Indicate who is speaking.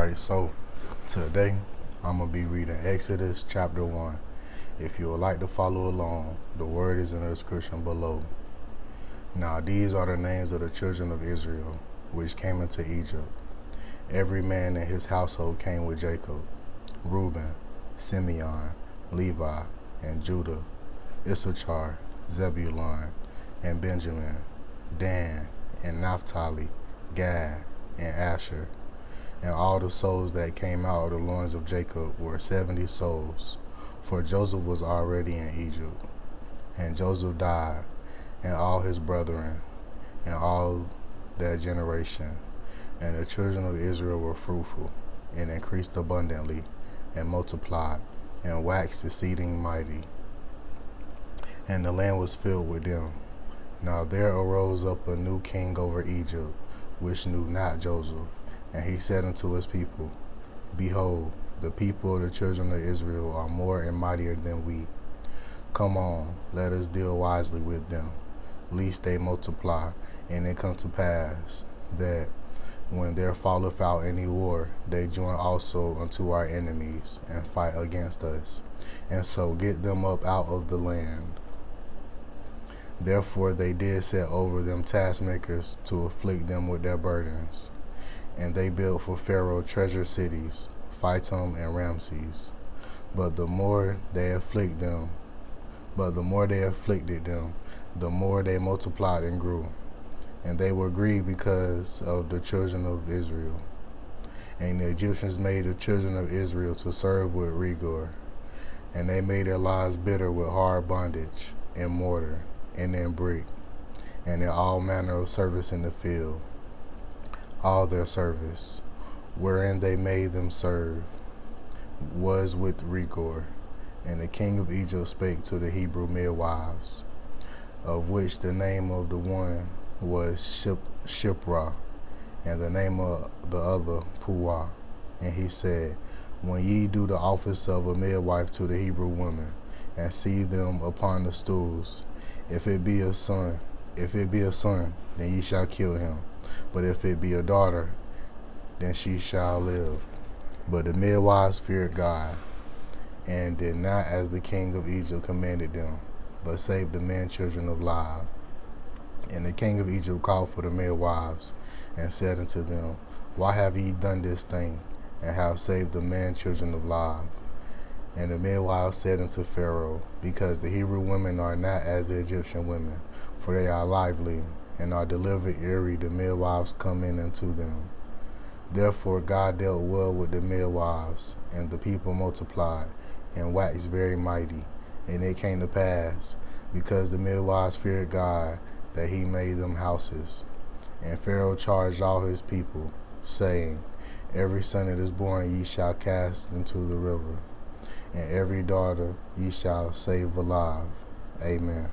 Speaker 1: Alright, so today I'm going to be reading Exodus chapter 1. If you would like to follow along, the word is in the description below. Now these are the names of the children of Israel, which came into Egypt. Every man in his household came with Jacob: Reuben, Simeon, Levi, and Judah, Issachar, Zebulun, and Benjamin, Dan, and Naphtali, Gad, and Asher. And all the souls that came out of the loins of Jacob were 70 souls, for Joseph was already in Egypt. And Joseph died, and all his brethren, and all their generation. And the children of Israel were fruitful, and increased abundantly, and multiplied, and waxed exceeding mighty. And the land was filled with them. Now there arose up a new king over Egypt, which knew not Joseph. And he said unto his people, Behold, the people of the children of Israel are more and mightier than we. Come on, let us deal wisely with them, lest they multiply. And it come to pass that when there falleth out any war, they join also unto our enemies, and fight against us, and so get them up out of the land. Therefore they did set over them taskmakers to afflict them with their burdens. And they built for Pharaoh treasure cities, Phytom and Ramses. But the more they afflicted them, the more they multiplied and grew. And they were grieved because of the children of Israel. And the Egyptians made the children of Israel to serve with rigor. And they made their lives bitter with hard bondage, in mortar, and in brick, and in all manner of service in the field. All their service, wherein they made them serve, was with rigor. And the king of Egypt spake to the Hebrew midwives, of which the name of the one was Shiphrah, and the name of the other Puah. And he said, When ye do the office of a midwife to the Hebrew women, and see them upon the stools, if it be a son, then ye shall kill him. But if it be a daughter, then she shall live. But the midwives feared God, and did not as the king of Egypt commanded them, but saved the men children alive. And the king of Egypt called for the midwives, and said unto them, Why have ye done this thing, and have saved the men children alive? And the midwives said unto Pharaoh, Because the Hebrew women are not as the Egyptian women, for they are lively, and are delivered ere the midwives come in unto them. Therefore God dealt well with the midwives, and the people multiplied, and waxed very mighty. And it came to pass, because the midwives feared God, that he made them houses. And Pharaoh charged all his people, saying, Every son that is born ye shall cast into the river, and every daughter ye shall save alive. Amen.